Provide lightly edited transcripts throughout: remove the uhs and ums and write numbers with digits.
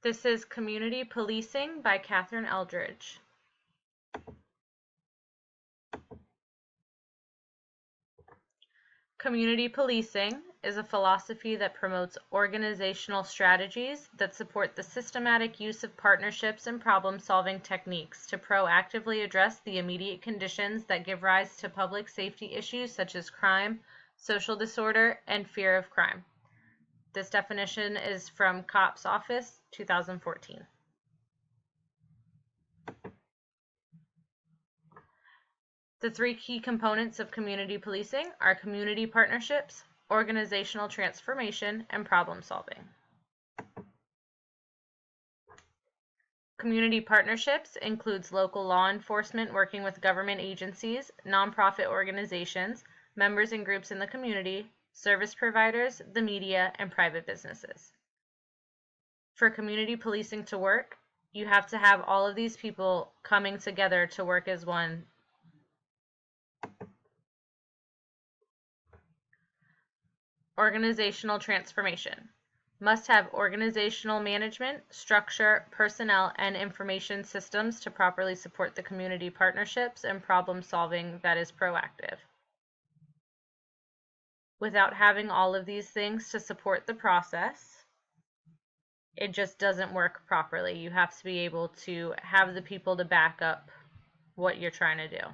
This is Community Policing by Catherine Eldridge. Community policing is a philosophy that promotes organizational strategies that support the systematic use of partnerships and problem-solving techniques to proactively address the immediate conditions that give rise to public safety issues such as crime, social disorder, and fear of crime. This definition is from COPS Office, 2014. The three key components of community policing are community partnerships, organizational transformation, and problem solving. Community partnerships includes local law enforcement working with government agencies, nonprofit organizations, members and groups in the community, service providers, the media, and private businesses. For community policing to work, you have to have all of these people coming together to work as one. Organizational transformation. Must have organizational management, structure, personnel, and information systems to properly support the community partnerships and problem solving that is proactive. Without having all of these things to support the process, it just doesn't work properly. You have to be able to have the people to back up what you're trying to do.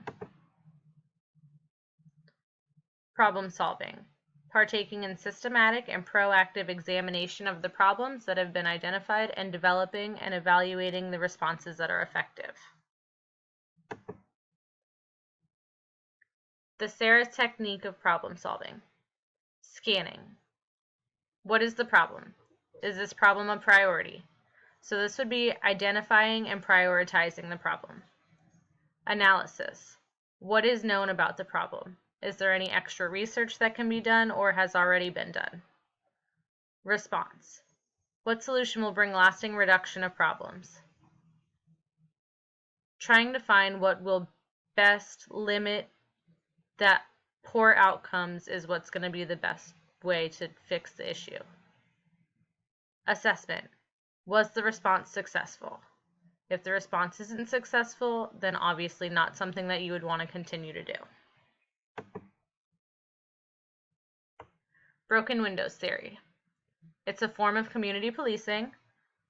Problem solving. Partaking in systematic and proactive examination of the problems that have been identified and developing and evaluating the responses that are effective. The SARA technique of problem solving. Scanning. What is the problem? Is this problem a priority? So this would be identifying and prioritizing the problem. Analysis. What is known about the problem? Is there any extra research that can be done or has already been done? Response. What solution will bring lasting reduction of problems? Trying to find what will best limit that poor outcomes is what's going to be the best way to fix the issue. Assessment. Was the response successful? If the response isn't successful, then obviously not something that you would want to continue to do. Broken windows theory. It's a form of community policing,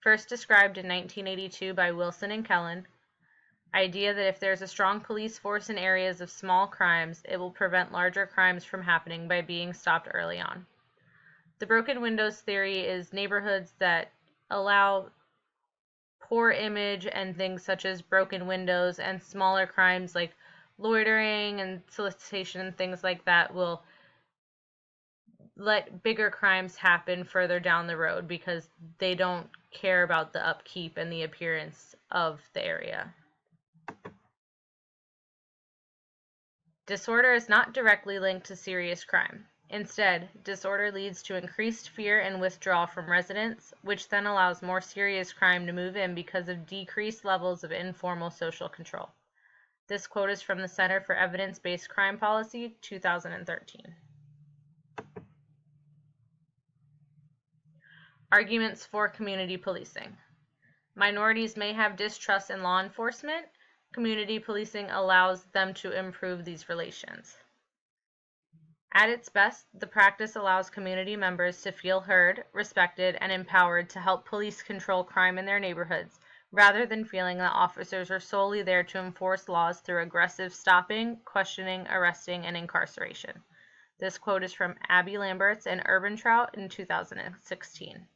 first described in 1982 by Wilson and Kellen. Idea that if there's a strong police force in areas of small crimes, it will prevent larger crimes from happening by being stopped early on. The broken windows theory is neighborhoods that allow poor image and things such as broken windows and smaller crimes like loitering and solicitation and things like that will let bigger crimes happen further down the road because they don't care about the upkeep and the appearance of the area. Disorder is not directly linked to serious crime. Instead, disorder leads to increased fear and withdrawal from residents, which then allows more serious crime to move in because of decreased levels of informal social control. This quote is from the Center for Evidence-Based Crime Policy, 2013. Arguments for community policing. Minorities may have distrust in law enforcement. Community policing allows them to improve these relations. At its best, the practice allows community members to feel heard, respected, and empowered to help police control crime in their neighborhoods, rather than feeling that officers are solely there to enforce laws through aggressive stopping, questioning, arresting, and incarceration. This quote is from Abby Lamberts and Urbantrout in 2016.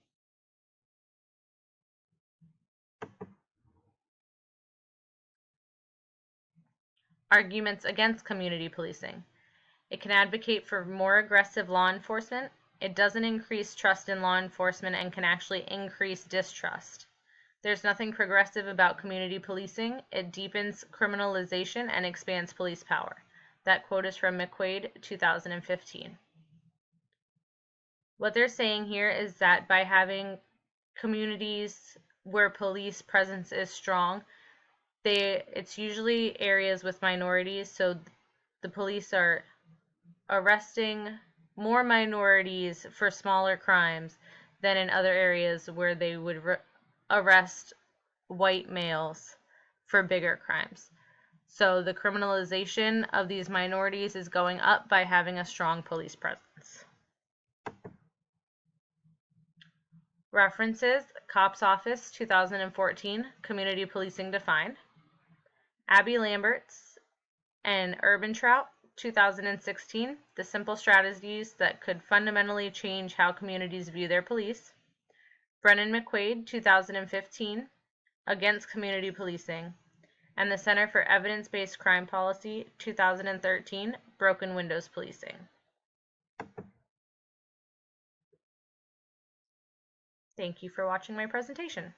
Arguments against community policing. It can advocate for more aggressive law enforcement. It doesn't increase trust in law enforcement and can actually increase distrust. There's nothing progressive about community policing. It deepens criminalization and expands police power. That quote is from McQuaid, 2015. What they're saying here is that by having communities where police presence is strong, it's usually areas with minorities, so the police are arresting more minorities for smaller crimes than in other areas where they would arrest white males for bigger crimes. So the criminalization of these minorities is going up by having a strong police presence. References: Cops Office, 2014, Community Policing Defined. Abby Lamberts and Urbantraut, 2016, The Simple Strategies That Could Fundamentally Change How Communities View Their Police. Brennan McQuaid, 2015, Against Community Policing. And the Center for Evidence-Based Crime Policy, 2013, Broken Windows Policing. Thank you for watching my presentation.